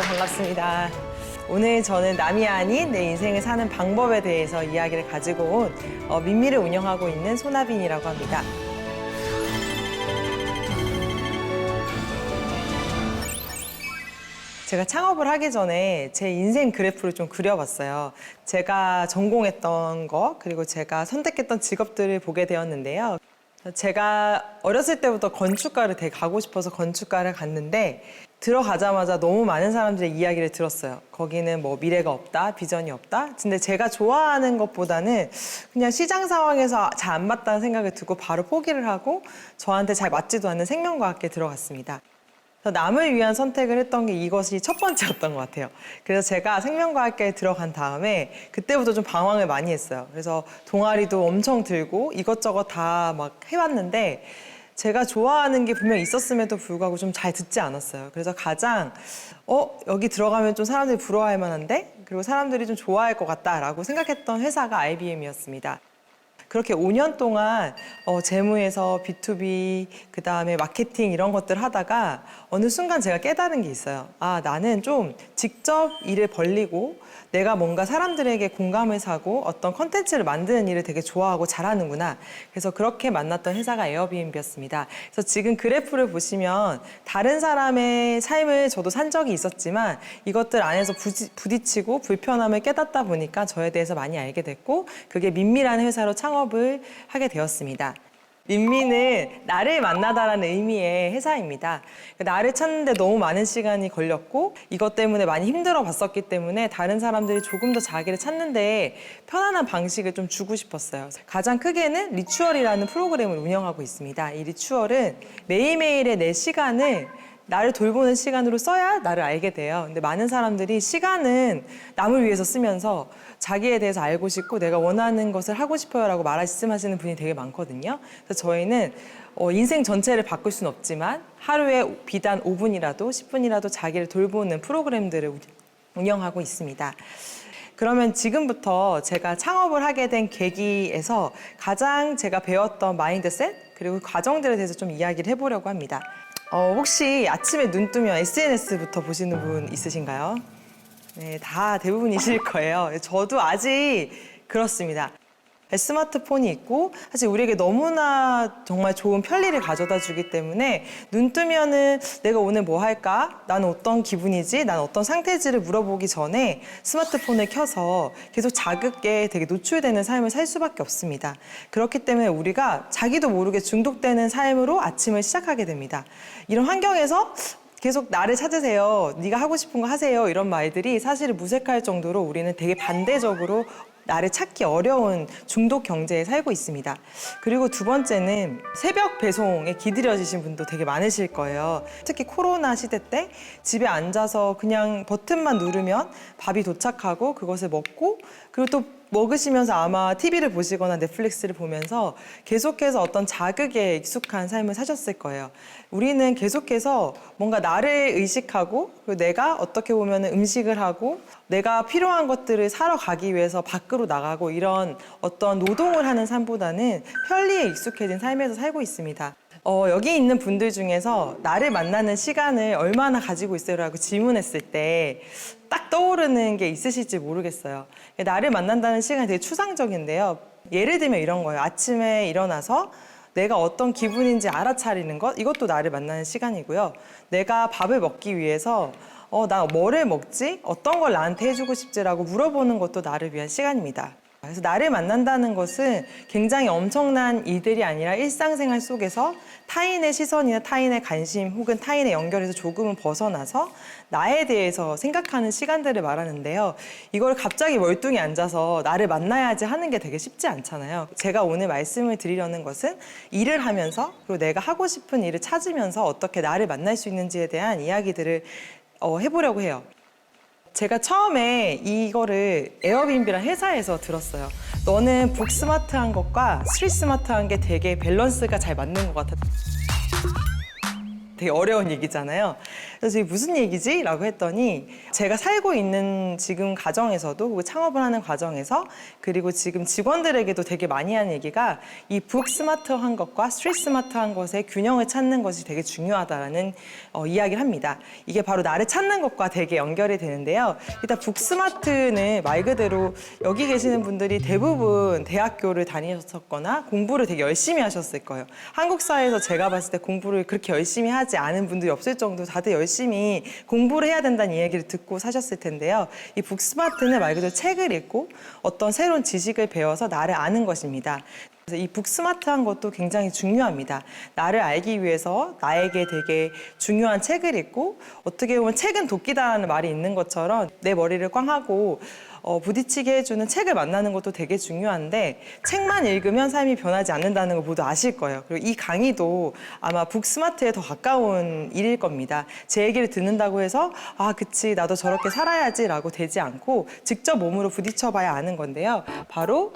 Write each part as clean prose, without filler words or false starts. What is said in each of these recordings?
반갑습니다. 오늘 저는 남이 아닌 내 인생을 사는 방법에 대해서 이야기를 가지고 온 민미를 운영하고 있는 손아빈이라고 합니다. 제가 창업을 하기 전에 제 인생 그래프를 좀 그려봤어요. 제가 전공했던 거, 그리고 제가 선택했던 직업들을 보게 되었는데요. 제가 어렸을 때부터 건축가를 되게 가고 싶어서 건축가를 갔는데 들어가자마자 너무 많은 사람들의 이야기를 들었어요. 거기는 뭐 미래가 없다, 비전이 없다. 근데 제가 좋아하는 것보다는 그냥 시장 상황에서 잘 안 맞다는 생각을 듣고 바로 포기를 하고 저한테 잘 맞지도 않는 생명과학계에 들어갔습니다. 남을 위한 선택을 했던 게 이것이 첫 번째였던 것 같아요. 그래서 제가 생명과학계에 들어간 다음에 그때부터 좀 방황을 많이 했어요. 그래서 동아리도 엄청 들고 이것저것 다 막 해왔는데 제가 좋아하는 게 분명히 있었음에도 불구하고 좀 잘 듣지 않았어요. 그래서 가장 여기 들어가면 좀 사람들이 부러워할 만한데 그리고 사람들이 좀 좋아할 것 같다라고 생각했던 회사가 IBM이었습니다. 그렇게 5년 동안 재무에서 B2B, 그다음에 마케팅 이런 것들 하다가 어느 순간 제가 깨달은 게 있어요. 아, 나는 좀 직접 일을 벌리고 내가 뭔가 사람들에게 공감을 사고 어떤 컨텐츠를 만드는 일을 되게 좋아하고 잘하는구나. 그래서 그렇게 만났던 회사가 에어비앤비였습니다. 그래서 지금 그래프를 보시면 다른 사람의 삶을 저도 산 적이 있었지만 이것들 안에서 부딪히고 불편함을 깨닫다 보니까 저에 대해서 많이 알게 됐고 그게 민미라는 회사로 창업을 하게 되었습니다. 민미는 나를 만나다라는 의미의 회사입니다. 나를 찾는데 너무 많은 시간이 걸렸고 이것 때문에 많이 힘들어 봤었기 때문에 다른 사람들이 조금 더 자기를 찾는데 편안한 방식을 좀 주고 싶었어요. 가장 크게는 리추얼이라는 프로그램을 운영하고 있습니다. 이 리추얼은 매일매일의 내 시간을 나를 돌보는 시간으로 써야 나를 알게 돼요. 근데 많은 사람들이 시간은 남을 위해서 쓰면서 자기에 대해서 알고 싶고 내가 원하는 것을 하고 싶어요 라고 말씀하시는 분이 되게 많거든요. 그래서 저희는 인생 전체를 바꿀 수는 없지만 하루에 비단 5분이라도 10분이라도 자기를 돌보는 프로그램들을 운영하고 있습니다. 그러면 지금부터 제가 창업을 하게 된 계기에서 가장 제가 배웠던 마인드셋 그리고 과정들에 대해서 좀 이야기를 해보려고 합니다. 혹시 아침에 눈 뜨면 SNS부터 보시는 분 있으신가요? 네, 다 대부분이실 거예요. 저도 아직 그렇습니다. 스마트폰이 있고 사실 우리에게 너무나 정말 좋은 편리를 가져다 주기 때문에 눈 뜨면은 내가 오늘 뭐 할까? 나는 어떤 기분이지? 난 어떤 상태지를 물어보기 전에 스마트폰을 켜서 계속 자극에 되게 노출되는 삶을 살 수밖에 없습니다. 그렇기 때문에 우리가 자기도 모르게 중독되는 삶으로 아침을 시작하게 됩니다. 이런 환경에서 계속 나를 찾으세요. 네가 하고 싶은 거 하세요. 이런 말들이 사실 무색할 정도로 우리는 되게 반대적으로 나를 찾기 어려운 중독 경제에 살고 있습니다. 그리고 두 번째는 새벽 배송에 기다려지신 분도 되게 많으실 거예요. 특히 코로나 시대 때 집에 앉아서 그냥 버튼만 누르면 밥이 도착하고 그것을 먹고 그리고 또 먹으시면서 아마 TV를 보시거나 넷플릭스를 보면서 계속해서 어떤 자극에 익숙한 삶을 사셨을 거예요. 우리는 계속해서 뭔가 나를 의식하고 그리고 내가 어떻게 보면 음식을 하고 내가 필요한 것들을 사러 가기 위해서 밖으로 나가고 이런 어떤 노동을 하는 삶보다는 편리에 익숙해진 삶에서 살고 있습니다. 여기 있는 분들 중에서 나를 만나는 시간을 얼마나 가지고 있어요라고 질문했을 때 딱 떠오르는 게 있으실지 모르겠어요. 나를 만난다는 시간이 되게 추상적인데요. 예를 들면 이런 거예요. 아침에 일어나서 내가 어떤 기분인지 알아차리는 것, 이것도 나를 만나는 시간이고요. 내가 밥을 먹기 위해서 나 뭐를 먹지? 어떤 걸 나한테 해주고 싶지라고 물어보는 것도 나를 위한 시간입니다. 그래서 나를 만난다는 것은 굉장히 엄청난 일들이 아니라 일상생활 속에서 타인의 시선이나 타인의 관심 혹은 타인의 연결에서 조금은 벗어나서 나에 대해서 생각하는 시간들을 말하는데요. 이걸 갑자기 멀뚱히 앉아서 나를 만나야지 하는 게 되게 쉽지 않잖아요. 제가 오늘 말씀을 드리려는 것은 일을 하면서 그리고 내가 하고 싶은 일을 찾으면서 어떻게 나를 만날 수 있는지에 대한 이야기들을 해보려고 해요. 제가 처음에 이거를 에어비앤비라는 회사에서 들었어요. 너는 북스마트한 것과 스트리트스마트한 게 되게 밸런스가 잘 맞는 것 같아. 되게 어려운 얘기잖아요. 그래서 이게 무슨 얘기지? 라고 했더니 제가 살고 있는 지금 가정에서도 창업을 하는 과정에서 그리고 지금 직원들에게도 되게 많이 하는 얘기가 이 북 스마트한 것과 스트리트 스마트한 것의 균형을 찾는 것이 되게 중요하다라는 이야기를 합니다. 이게 바로 나를 찾는 것과 되게 연결이 되는데요. 일단 북 스마트는 말 그대로 여기 계시는 분들이 대부분 대학교를 다니셨거나 공부를 되게 열심히 하셨을 거예요. 한국 사회에서 제가 봤을 때 공부를 그렇게 열심히 하지 않은 분들이 없을 정도로 다들 열심히 공부를 해야 된다는 이야기를 듣고 사셨을 텐데요. 이 북 스마트는 말 그대로 책을 읽고 어떤 새로운 지식을 배워서 나를 아는 것입니다. 그래서 이 북 스마트한 것도 굉장히 중요합니다. 나를 알기 위해서 나에게 되게 중요한 책을 읽고 어떻게 보면 책은 도끼다라는 말이 있는 것처럼 내 머리를 꽝 하고 부딪히게 해주는 책을 만나는 것도 되게 중요한데 책만 읽으면 삶이 변하지 않는다는 걸 모두 아실 거예요. 그리고 이 강의도 아마 북 스마트에 더 가까운 일일 겁니다. 제 얘기를 듣는다고 해서 아 그치 나도 저렇게 살아야지 라고 되지 않고 직접 몸으로 부딪혀봐야 아는 건데요. 바로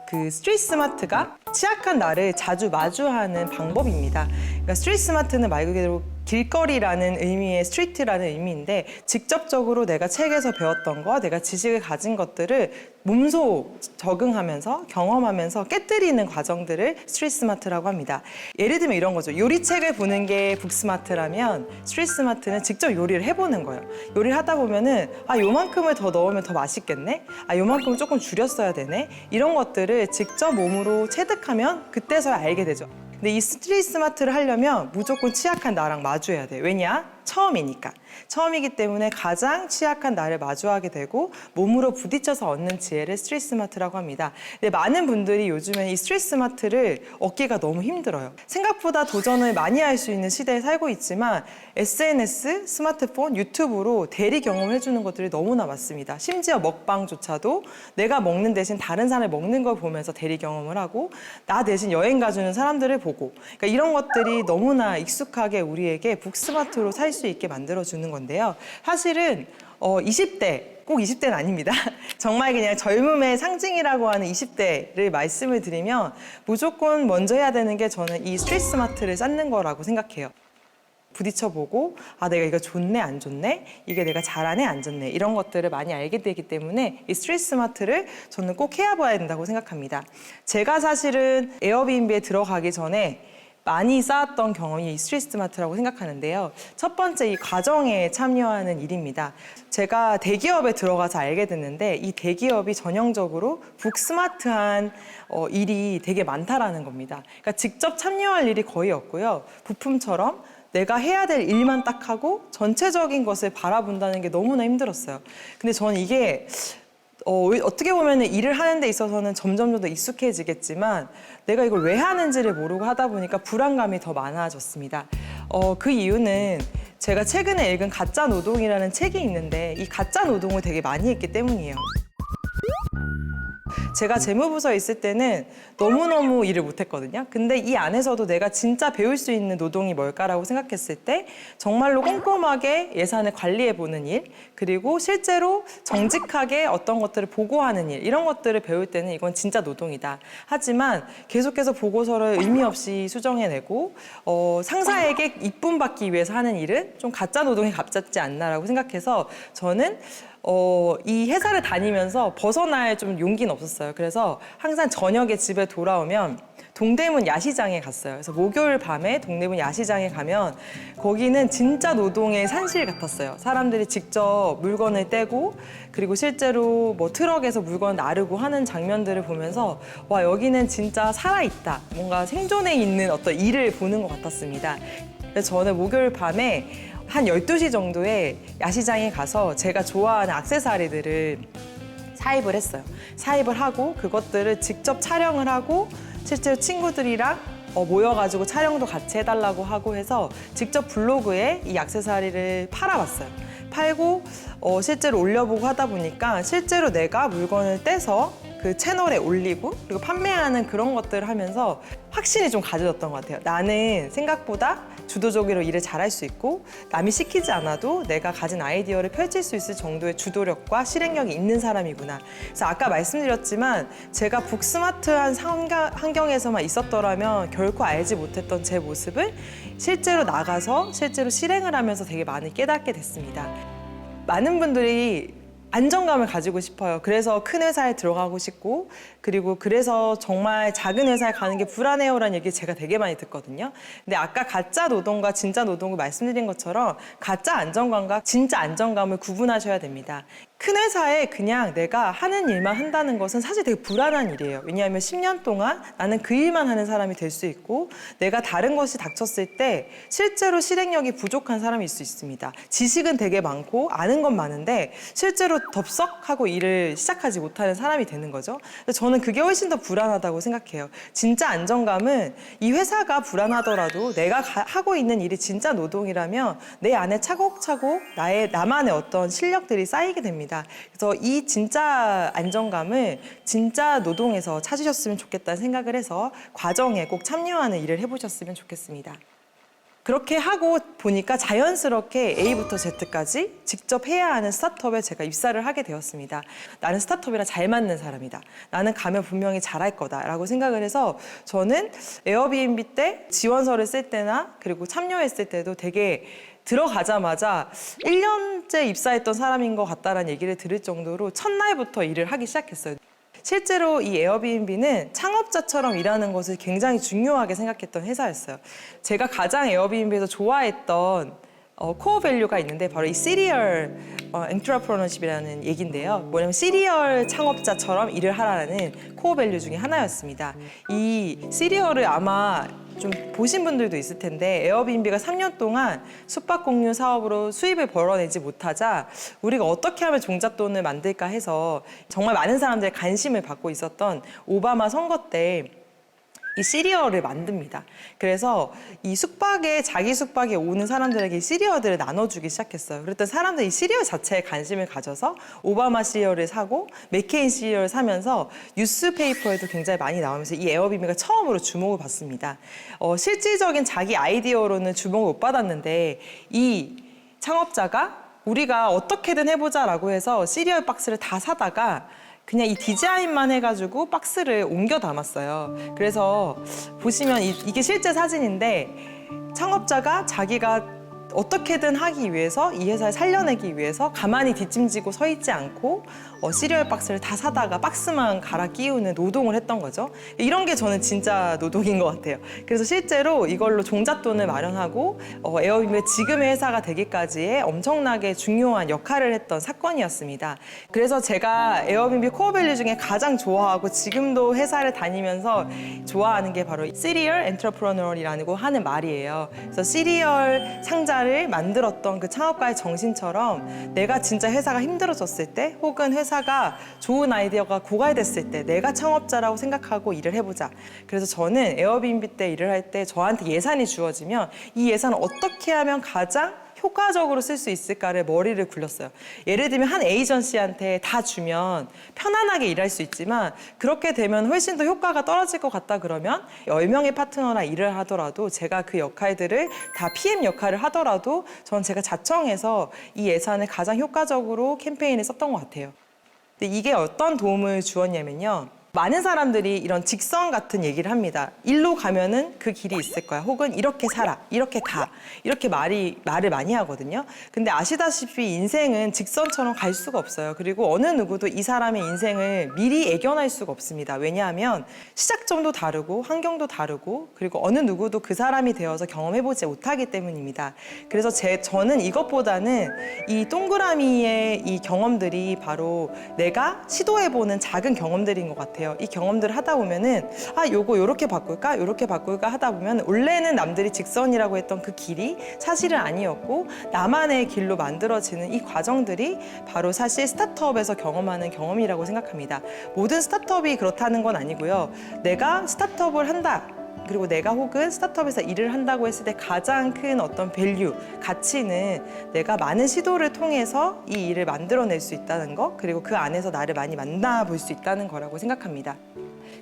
그 스트리트 스마트가 취약한 나를 자주 마주하는 방법입니다. 그러니까 스트리트 스마트는 말 그대로 길거리라는 의미의 스트리트라는 의미인데 직접적으로 내가 책에서 배웠던 거, 내가 지식을 가진 것들을 몸소 적응하면서 경험하면서 깨뜨리는 과정들을 스트리트 스마트라고 합니다. 예를 들면 이런 거죠. 요리책을 보는 게 북 스마트라면 스트리트 스마트는 직접 요리를 해보는 거예요. 요리를 하다 보면은 아 요만큼을 더 넣으면 더 맛있겠네? 아 요만큼은 조금 줄였어야 되네? 이런 것들을 직접 몸으로 체득하면 그때서야 알게 되죠. 근데 이 스트리트 스마트를 하려면 무조건 취약한 나랑 마주해야 돼요. 왜냐? 처음이니까. 처음이기 때문에 가장 취약한 나를 마주하게 되고 몸으로 부딪혀서 얻는 지혜를 스트리트 스마트라고 합니다. 근데 많은 분들이 요즘엔 이 스트리트 스마트를 얻기가 너무 힘들어요. 생각보다 도전을 많이 할 수 있는 시대에 살고 있지만 SNS, 스마트폰, 유튜브로 대리 경험을 해주는 것들이 너무나 많습니다. 심지어 먹방조차도 내가 먹는 대신 다른 사람이 먹는 걸 보면서 대리 경험을 하고 나 대신 여행 가주는 사람들을 보고 그러니까 이런 것들이 너무나 익숙하게 우리에게 북스마트로 살 수 있게 만들어주는 건데요. 사실은 20대, 꼭 20대는 아닙니다. 정말 그냥 젊음의 상징이라고 하는 20대를 말씀을 드리면 무조건 먼저 해야 되는 게 저는 이 스트리트 스마트를 쌓는 거라고 생각해요. 부딪혀보고 아 내가 이거 좋네 안 좋네 이게 내가 잘하네 안 좋네 이런 것들을 많이 알게 되기 때문에 이 스트리트 스마트를 저는 꼭 해봐야 된다고 생각합니다. 제가 사실은 에어비앤비에 들어가기 전에 많이 쌓았던 경험이 이 스트리트 스마트라고 생각하는데요. 첫 번째 이 과정에 참여하는 일입니다. 제가 대기업에 들어가서 알게 됐는데 이 대기업이 전형적으로 북스마트한 일이 되게 많다라는 겁니다. 그러니까 직접 참여할 일이 거의 없고요. 부품처럼 내가 해야 될 일만 딱 하고 전체적인 것을 바라본다는 게 너무나 힘들었어요. 근데 저는 이게 어떻게 보면 일을 하는 데 있어서는 점점 더 익숙해지겠지만 내가 이걸 왜 하는지를 모르고 하다 보니까 불안감이 더 많아졌습니다. 그 이유는 제가 최근에 읽은 가짜 노동이라는 책이 있는데 이 가짜 노동을 되게 많이 했기 때문이에요. 제가 재무부서에 있을 때는 너무너무 일을 못했거든요. 근데 이 안에서도 내가 진짜 배울 수 있는 노동이 뭘까라고 생각했을 때 정말로 꼼꼼하게 예산을 관리해보는 일, 그리고 실제로 정직하게 어떤 것들을 보고하는 일, 이런 것들을 배울 때는 이건 진짜 노동이다. 하지만 계속해서 보고서를 의미 없이 수정해내고 상사에게 이쁨 받기 위해서 하는 일은 좀 가짜 노동에 가깝지 않나라고 생각해서 저는 이 회사를 다니면서 벗어날 좀 용기는 없었어요. 그래서 항상 저녁에 집에 돌아오면 동대문 야시장에 갔어요. 그래서 목요일 밤에 동대문 야시장에 가면 거기는 진짜 노동의 산실 같았어요. 사람들이 직접 물건을 떼고 그리고 실제로 뭐 트럭에서 물건을 나르고 하는 장면들을 보면서 와 여기는 진짜 살아있다. 뭔가 생존해 있는 어떤 일을 보는 것 같았습니다. 그래서 저는 목요일 밤에 한 12시 정도에 야시장에 가서 제가 좋아하는 액세서리들을 사입을 했어요. 사입을 하고 그것들을 직접 촬영을 하고 실제로 친구들이랑 모여가지고 촬영도 같이 해달라고 하고 해서 직접 블로그에 이 액세서리를 팔아봤어요. 팔고 실제로 올려보고 하다 보니까 실제로 내가 물건을 떼서 그 채널에 올리고 그리고 판매하는 그런 것들을 하면서 확신이 좀 가져졌던 것 같아요. 나는 생각보다 주도적으로 일을 잘할 수 있고 남이 시키지 않아도 내가 가진 아이디어를 펼칠 수 있을 정도의 주도력과 실행력이 있는 사람이구나. 그래서 아까 말씀드렸지만 제가 북스마트한 환경에서만 있었더라면 결코 알지 못했던 제 모습을 실제로 나가서 실제로 실행을 하면서 되게 많이 깨닫게 됐습니다. 많은 분들이 안정감을 가지고 싶어요. 그래서 큰 회사에 들어가고 싶고 그리고 그래서 정말 작은 회사에 가는 게 불안해요라는 얘기 제가 되게 많이 듣거든요. 근데 아까 가짜 노동과 진짜 노동을 말씀드린 것처럼 가짜 안정감과 진짜 안정감을 구분하셔야 됩니다. 큰 회사에 그냥 내가 하는 일만 한다는 것은 사실 되게 불안한 일이에요. 왜냐하면 10년 동안 나는 그 일만 하는 사람이 될 수 있고 내가 다른 것이 닥쳤을 때 실제로 실행력이 부족한 사람일 수 있습니다. 지식은 되게 많고 아는 건 많은데 실제로 덥석하고 일을 시작하지 못하는 사람이 되는 거죠. 저는 그게 훨씬 더 불안하다고 생각해요. 진짜 안정감은 이 회사가 불안하더라도 내가 하고 있는 일이 진짜 노동이라면 내 안에 차곡차곡 나만의 어떤 실력들이 쌓이게 됩니다. 그래서 이 진짜 안정감을 진짜 노동에서 찾으셨으면 좋겠다는 생각을 해서 과정에 꼭 참여하는 일을 해보셨으면 좋겠습니다. 그렇게 하고 보니까 자연스럽게 A부터 Z까지 직접 해야 하는 스타트업에 제가 입사를 하게 되었습니다. 나는 스타트업이랑 잘 맞는 사람이다. 나는 가면 분명히 잘할 거다라고 생각을 해서 저는 에어비앤비 때 지원서를 쓸 때나 그리고 참여했을 때도 되게 들어가자마자 1년째 입사했던 사람인 것 같다라는 얘기를 들을 정도로 첫날부터 일을 하기 시작했어요. 실제로 이 에어비앤비는 창업자처럼 일하는 것을 굉장히 중요하게 생각했던 회사였어요. 제가 가장 에어비앤비에서 좋아했던 코어 밸류가 있는데 바로 이 시리얼 엔트러프러너십이라는 얘기인데요. 뭐냐면 시리얼 창업자처럼 일을 하라는 코어 밸류 중에 하나였습니다. 이 시리얼을 아마 좀 보신 분들도 있을 텐데 에어비앤비가 3년 동안 숙박공유 사업으로 수입을 벌어내지 못하자 우리가 어떻게 하면 종잣돈을 만들까 해서 정말 많은 사람들의 관심을 받고 있었던 오바마 선거 때 이 시리얼을 만듭니다. 그래서 이 자기 숙박에 오는 사람들에게 시리얼들을 나눠주기 시작했어요. 그랬더니 사람들이 이 시리얼 자체에 관심을 가져서 오바마 시리얼을 사고 맥케인 시리얼을 사면서 뉴스페이퍼에도 굉장히 많이 나오면서 이 에어비앤비가 처음으로 주목을 받습니다. 실질적인 자기 아이디어로는 주목을 못 받았는데 이 창업자가 우리가 어떻게든 해보자라고 해서 시리얼 박스를 다 사다가 그냥 이 디자인만 해가지고 박스를 옮겨 담았어요. 그래서 보시면 이게 실제 사진인데 창업자가 자기가 어떻게든 하기 위해서 이 회사를 살려내기 위해서 가만히 뒷짐지고 서 있지 않고 시리얼 박스를 다 사다가 박스만 갈아 끼우는 노동을 했던 거죠. 이런 게 저는 진짜 노동인 것 같아요. 그래서 실제로 이걸로 종잣돈을 마련하고 에어비앤비가 지금의 회사가 되기까지의 엄청나게 중요한 역할을 했던 사건이었습니다. 그래서 제가 에어비앤비 코어 밸류 중에 가장 좋아하고 지금도 회사를 다니면서 좋아하는 게 바로 시리얼 엔터프러너리라고 하는 말이에요. 그래서 시리얼 상자를 만들었던 그 창업가의 정신처럼 내가 진짜 회사가 힘들어졌을 때 혹은 회사가 좋은 아이디어가 고갈됐을 때 내가 창업자라고 생각하고 일을 해보자. 그래서 저는 에어비앤비 때 일을 할 때 저한테 예산이 주어지면 이 예산을 어떻게 하면 가장 효과적으로 쓸 수 있을까를 머리를 굴렸어요. 예를 들면 한 에이전시한테 다 주면 편안하게 일할 수 있지만 그렇게 되면 훨씬 더 효과가 떨어질 것 같다 그러면 10명의 파트너랑 일을 하더라도 제가 그 역할들을 다 PM 역할을 하더라도 전 제가 자청해서 이 예산을 가장 효과적으로 캠페인에 썼던 것 같아요. 근데 이게 어떤 도움을 주었냐면요. 많은 사람들이 이런 직선 같은 얘기를 합니다. 일로 가면은 그 길이 있을 거야. 혹은 이렇게 살아, 이렇게 가. 이렇게 말을 많이 하거든요. 근데 아시다시피 인생은 직선처럼 갈 수가 없어요. 그리고 어느 누구도 이 사람의 인생을 미리 예견할 수가 없습니다. 왜냐하면 시작점도 다르고 환경도 다르고 그리고 어느 누구도 그 사람이 되어서 경험해보지 못하기 때문입니다. 그래서 저는 이것보다는 이 동그라미의 이 경험들이 바로 내가 시도해보는 작은 경험들인 것 같아요. 이 경험들을 하다 보면은 요거 요렇게 바꿀까 하다 보면 원래는 남들이 직선이라고 했던 그 길이 사실은 아니었고 나만의 길로 만들어지는 이 과정들이 바로 사실 스타트업에서 경험하는 경험이라고 생각합니다. 모든 스타트업이 그렇다는 건 아니고요. 내가 스타트업을 한다. 그리고 내가 혹은 스타트업에서 일을 한다고 했을 때 가장 큰 어떤 밸류, 가치는 내가 많은 시도를 통해서 이 일을 만들어낼 수 있다는 거, 그리고 그 안에서 나를 많이 만나볼 수 있다는 거라고 생각합니다.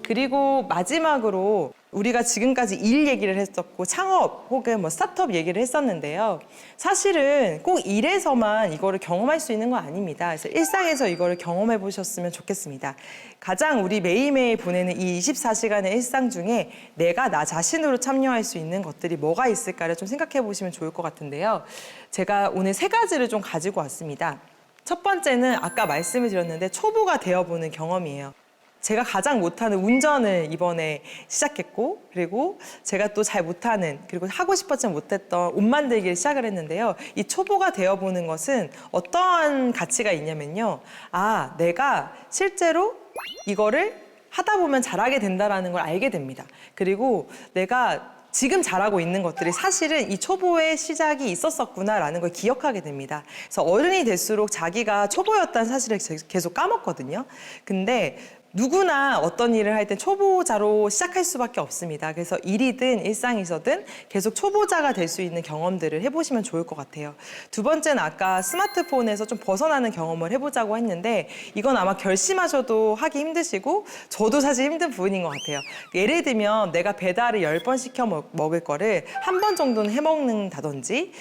그리고 마지막으로 우리가 지금까지 일 얘기를 했었고 창업 혹은 뭐 스타트업 얘기를 했었는데요. 사실은 꼭 일에서만 이거를 경험할 수 있는 건 아닙니다. 그래서 일상에서 이거를 경험해 보셨으면 좋겠습니다. 가장 우리 매일매일 보내는 이 24시간의 일상 중에 내가 나 자신으로 참여할 수 있는 것들이 뭐가 있을까를 좀 생각해 보시면 좋을 것 같은데요. 제가 오늘 3가지를 좀 가지고 왔습니다. 첫 번째는 아까 말씀을 드렸는데 초보가 되어보는 경험이에요. 제가 가장 못하는 운전을 이번에 시작했고, 그리고 제가 또 잘 못하는, 그리고 하고 싶었지만 못했던 옷 만들기를 시작을 했는데요. 이 초보가 되어보는 것은 어떠한 가치가 있냐면요. 아, 내가 실제로 이거를 하다 보면 잘하게 된다는 걸 알게 됩니다. 그리고 내가 지금 잘하고 있는 것들이 사실은 이 초보의 시작이 있었었구나라는 걸 기억하게 됩니다. 그래서 어른이 될수록 자기가 초보였다는 사실을 계속 까먹거든요. 근데 누구나 어떤 일을 할 때 초보자로 시작할 수밖에 없습니다. 그래서 일이든 일상이서든 계속 초보자가 될 수 있는 경험들을 해보시면 좋을 것 같아요. 두 번째는 아까 스마트폰에서 좀 벗어나는 경험을 해보자고 했는데 이건 아마 결심하셔도 하기 힘드시고 저도 사실 힘든 부분인 것 같아요. 예를 들면 내가 배달을 10번 시켜 먹을 거를 한 번 정도는 해먹는다든지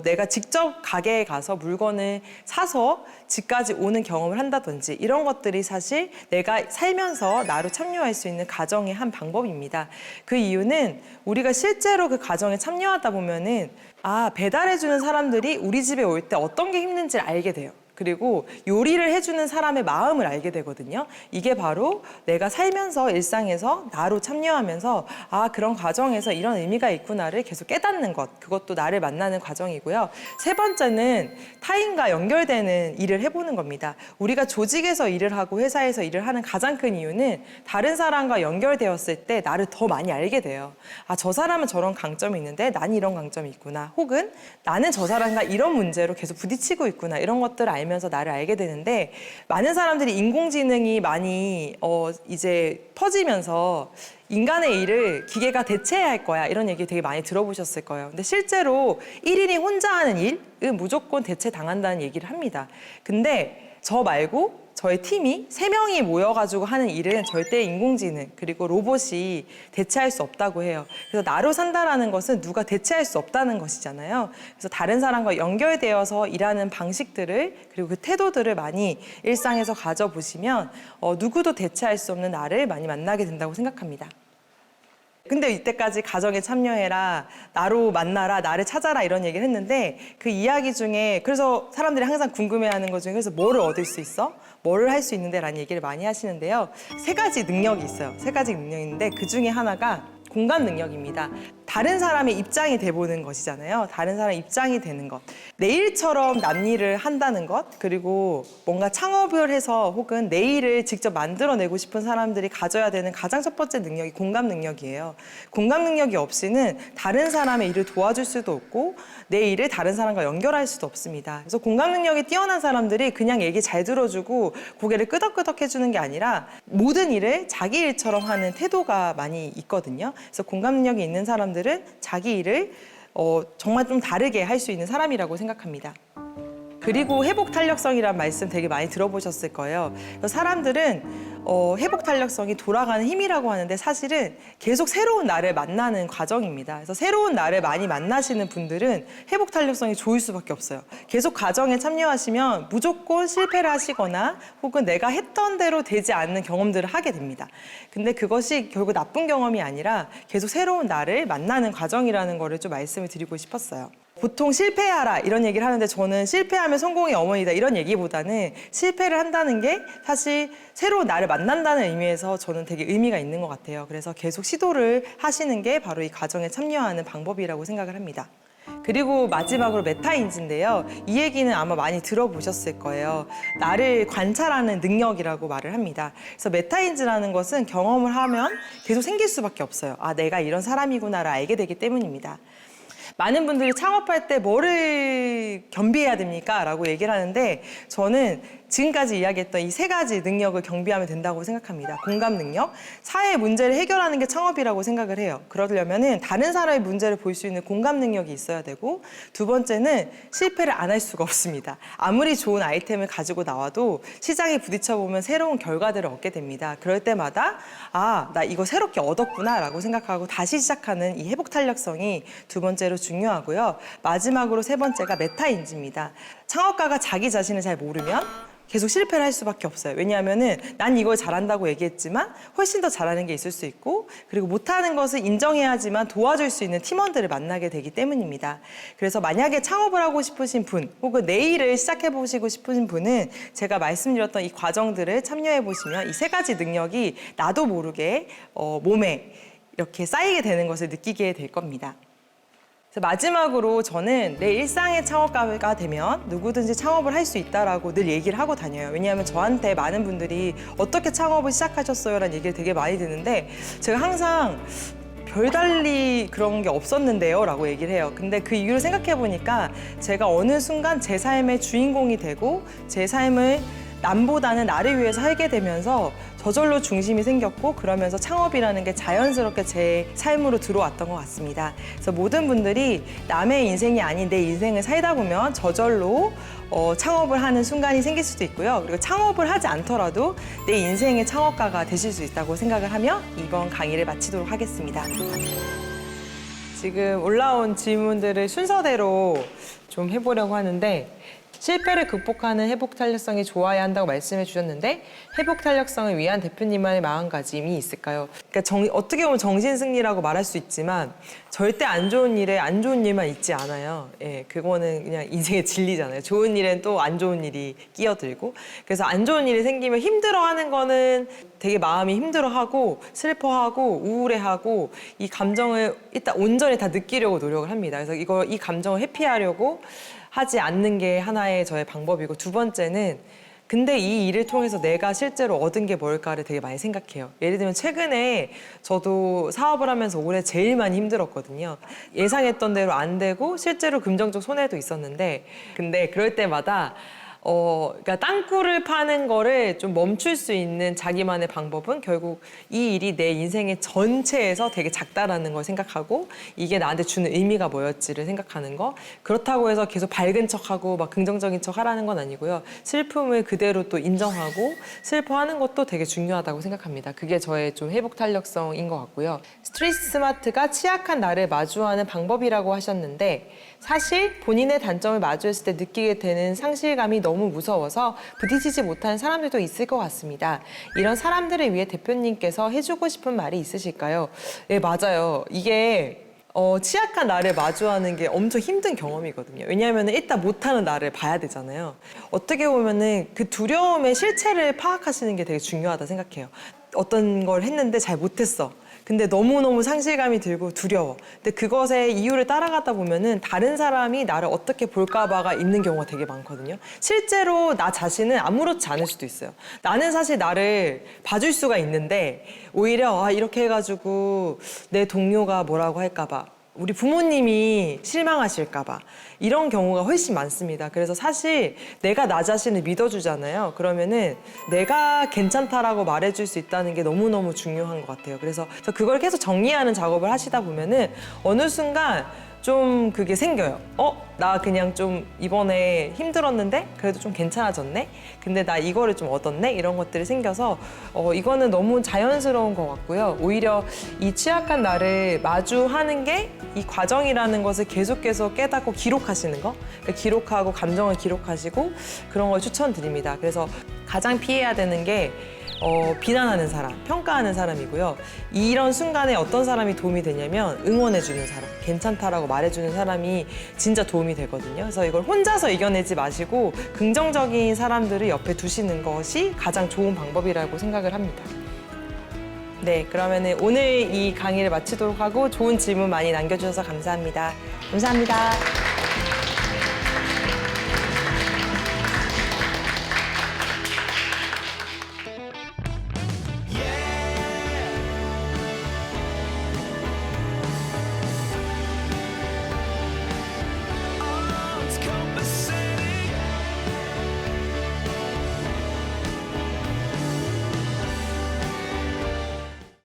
내가 직접 가게에 가서 물건을 사서 집까지 오는 경험을 한다든지 이런 것들이 사실 내가 살면서 나로 참여할 수 있는 가정의 한 방법입니다. 그 이유는 우리가 실제로 그 가정에 참여하다 보면은 아, 배달해주는 사람들이 우리 집에 올 때 어떤 게 힘든지를 알게 돼요. 그리고 요리를 해주는 사람의 마음을 알게 되거든요. 이게 바로 내가 살면서 일상에서 나로 참여하면서 아, 그런 과정에서 이런 의미가 있구나를 계속 깨닫는 것. 그것도 나를 만나는 과정이고요. 세 번째는 타인과 연결되는 일을 해보는 겁니다. 우리가 조직에서 일을 하고 회사에서 일을 하는 가장 큰 이유는 다른 사람과 연결되었을 때 나를 더 많이 알게 돼요. 아, 저 사람은 저런 강점이 있는데 난 이런 강점이 있구나. 혹은 나는 저 사람과 이런 문제로 계속 부딪히고 있구나. 이런 것들을 알면서 나를 알게 되는데 많은 사람들이 인공지능이 많이 이제 퍼지면서 인간의 일을 기계가 대체해야 할 거야 이런 얘기 되게 많이 들어보셨을 거예요. 근데 실제로 1인이 혼자 하는 일은 무조건 대체당한다는 얘기를 합니다. 근데 저 말고 저희 팀이 3명이 모여가지고 하는 일은 절대 인공지능 그리고 로봇이 대체할 수 없다고 해요. 그래서 나로 산다라는 것은 누가 대체할 수 없다는 것이잖아요. 그래서 다른 사람과 연결되어서 일하는 방식들을 그리고 그 태도들을 많이 일상에서 가져보시면 누구도 대체할 수 없는 나를 많이 만나게 된다고 생각합니다. 근데 이때까지 가정에 참여해라, 나로 만나라, 나를 찾아라 이런 얘기를 했는데 그 이야기 중에 그래서 사람들이 항상 궁금해하는 것 중에 그래서 뭐를 얻을 수 있어? 뭐를 할 수 있는데 라는 얘기를 많이 하시는데요. 3가지 능력이 있어요. 3가지 능력인데 그 중에 하나가 공감 능력입니다. 다른 사람의 입장이 돼보는 것이잖아요. 다른 사람의 입장이 되는 것. 내 일처럼 남 일을 한다는 것, 그리고 뭔가 창업을 해서 혹은 내 일을 직접 만들어내고 싶은 사람들이 가져야 되는 가장 첫 번째 능력이 공감 능력이에요. 공감 능력이 없이는 다른 사람의 일을 도와줄 수도 없고 내 일을 다른 사람과 연결할 수도 없습니다. 그래서 공감 능력이 뛰어난 사람들이 그냥 얘기 잘 들어주고 고개를 끄덕끄덕 해주는 게 아니라 모든 일을 자기 일처럼 하는 태도가 많이 있거든요. 그래서 공감 능력이 있는 사람들은 자기 일을 정말 좀 다르게 할 수 있는 사람이라고 생각합니다. 그리고 회복 탄력성이란 말씀 되게 많이 들어보셨을 거예요. 사람들은 회복 탄력성이 돌아가는 힘이라고 하는데 사실은 계속 새로운 나를 만나는 과정입니다. 그래서 새로운 나를 많이 만나시는 분들은 회복 탄력성이 좋을 수밖에 없어요. 계속 과정에 참여하시면 무조건 실패를 하시거나 혹은 내가 했던 대로 되지 않는 경험들을 하게 됩니다. 근데 그것이 결국 나쁜 경험이 아니라 계속 새로운 나를 만나는 과정이라는 거를 좀 말씀을 드리고 싶었어요. 보통 실패하라 이런 얘기를 하는데 저는 실패하면 성공의 어머니다 이런 얘기보다는 실패를 한다는 게 사실 새로운 나를 만난다는 의미에서 저는 되게 의미가 있는 것 같아요. 그래서 계속 시도를 하시는 게 바로 이 과정에 참여하는 방법이라고 생각을 합니다. 그리고 마지막으로 메타인지인데요. 이 얘기는 아마 많이 들어보셨을 거예요. 나를 관찰하는 능력이라고 말을 합니다. 그래서 메타인지라는 것은 경험을 하면 계속 생길 수밖에 없어요. 아, 내가 이런 사람이구나를 알게 되기 때문입니다. 많은 분들이 창업할 때 뭐를 겸비해야 됩니까? 라고 얘기를 하는데 저는 지금까지 이야기했던 이 3가지 능력을 경비하면 된다고 생각합니다. 공감 능력, 사회의 문제를 해결하는 게 창업이라고 생각을 해요. 그러려면은 다른 사람의 문제를 볼 수 있는 공감 능력이 있어야 되고, 두 번째는 실패를 안 할 수가 없습니다. 아무리 좋은 아이템을 가지고 나와도 시장에 부딪혀 보면 새로운 결과들을 얻게 됩니다. 그럴 때마다 아, 나 이거 새롭게 얻었구나 라고 생각하고 다시 시작하는 이 회복 탄력성이 두 번째로 중요하고요. 마지막으로 세 번째가 메타인지입니다. 창업가가 자기 자신을 잘 모르면 계속 실패를 할 수밖에 없어요. 왜냐하면은 난 이걸 잘한다고 얘기했지만 훨씬 더 잘하는 게 있을 수 있고, 그리고 못하는 것을 인정해야 하지만 도와줄 수 있는 팀원들을 만나게 되기 때문입니다. 그래서 만약에 창업을 하고 싶으신 분, 혹은 내 일을 시작해보시고 싶으신 분은 제가 말씀드렸던 이 과정들을 참여해보시면 이 3가지 능력이 나도 모르게 몸에 이렇게 쌓이게 되는 것을 느끼게 될 겁니다. 마지막으로 저는 내 일상의 창업가가 되면 누구든지 창업을 할 수 있다라고 늘 얘기를 하고 다녀요. 왜냐하면 저한테 많은 분들이 어떻게 창업을 시작하셨어요? 라는 얘기를 되게 많이 듣는데, 제가 항상 별달리 그런 게 없었는데요 라고 얘기를 해요. 근데 그 이유를 생각해 보니까 제가 어느 순간 제 삶의 주인공이 되고 제 삶을 남보다는 나를 위해서 살게 되면서 저절로 중심이 생겼고, 그러면서 창업이라는 게 자연스럽게 제 삶으로 들어왔던 것 같습니다. 그래서 모든 분들이 남의 인생이 아닌 내 인생을 살다 보면 저절로 창업을 하는 순간이 생길 수도 있고요. 그리고 창업을 하지 않더라도 내 인생의 창업가가 되실 수 있다고 생각을 하며 이번 강의를 마치도록 하겠습니다. 지금 올라온 질문들을 순서대로 좀 해보려고 하는데, 실패를 극복하는 회복 탄력성이 좋아야 한다고 말씀해 주셨는데, 회복 탄력성을 위한 대표님만의 마음가짐이 있을까요? 그러니까 어떻게 보면 정신승리라고 말할 수 있지만 절대 안 좋은 일에 안 좋은 일만 있지 않아요. 예, 그거는 그냥 인생의 진리잖아요. 좋은 일엔 또 안 좋은 일이 끼어들고, 그래서 안 좋은 일이 생기면 힘들어하는 거는 되게 마음이 힘들어하고 슬퍼하고 우울해하고 이 감정을 일단 온전히 다 느끼려고 노력을 합니다. 그래서 이 감정을 회피하려고 하지 않는 게 하나의 저의 방법이고, 두 번째는 근데 이 일을 통해서 내가 실제로 얻은 게 뭘까를 되게 많이 생각해요. 예를 들면 최근에 저도 사업을 하면서 올해 제일 많이 힘들었거든요. 예상했던 대로 안 되고 실제로 금전적 손해도 있었는데, 근데 그럴 때마다 그러니까 땅굴을 파는 거를 좀 멈출 수 있는 자기만의 방법은 결국 이 일이 내 인생의 전체에서 되게 작다라는 걸 생각하고 이게 나한테 주는 의미가 뭐였지를 생각하는 거. 그렇다고 해서 계속 밝은 척하고 막 긍정적인 척 하라는 건 아니고요. 슬픔을 그대로 또 인정하고 슬퍼하는 것도 되게 중요하다고 생각합니다. 그게 저의 좀 회복 탄력성인 것 같고요. 스트리트 스마트가 취약한 나를 마주하는 방법이라고 하셨는데, 사실 본인의 단점을 마주했을 때 느끼게 되는 상실감이 너무 무서워서 부딪히지 못하는 사람들도 있을 것 같습니다. 이런 사람들을 위해 대표님께서 해주고 싶은 말이 있으실까요? 네, 맞아요. 이게 취약한 나를 마주하는 게 엄청 힘든 경험이거든요. 왜냐하면 일단 못하는 나를 봐야 되잖아요. 어떻게 보면은 그 두려움의 실체를 파악하시는 게 되게 중요하다 생각해요. 어떤 걸 했는데 잘 못했어. 근데 너무너무 상실감이 들고 두려워. 근데 그것의 이유를 따라가다 보면은 다른 사람이 나를 어떻게 볼까봐가 있는 경우가 되게 많거든요. 실제로 나 자신은 아무렇지 않을 수도 있어요. 나는 사실 나를 봐줄 수가 있는데 오히려 이렇게 해가지고 내 동료가 뭐라고 할까봐, 우리 부모님이 실망하실까봐 이런 경우가 훨씬 많습니다. 그래서 사실 내가 나 자신을 믿어주잖아요. 그러면은 내가 괜찮다라고 말해줄 수 있다는 게 너무너무 중요한 것 같아요. 그래서 그걸 계속 정리하는 작업을 하시다 보면은 어느 순간 좀 그게 생겨요. 나 그냥 좀 이번에 힘들었는데 그래도 좀 괜찮아졌네? 근데 나 이거를 좀 얻었네? 이런 것들이 생겨서 이거는 너무 자연스러운 것 같고요. 오히려 이 취약한 나를 마주하는 게 이 과정이라는 것을 계속 깨닫고 기록하시는 거. 그러니까 기록하고 감정을 기록하시고 그런 걸 추천드립니다. 그래서 가장 피해야 되는 게 비난하는 사람, 평가하는 사람이고요. 이런 순간에 어떤 사람이 도움이 되냐면 응원해주는 사람, 괜찮다라고 말해주는 사람이 진짜 도움이 되거든요. 그래서 이걸 혼자서 이겨내지 마시고 긍정적인 사람들을 옆에 두시는 것이 가장 좋은 방법이라고 생각을 합니다. 네, 그러면 오늘 이 강의를 마치도록 하고 좋은 질문 많이 남겨주셔서 감사합니다. 감사합니다.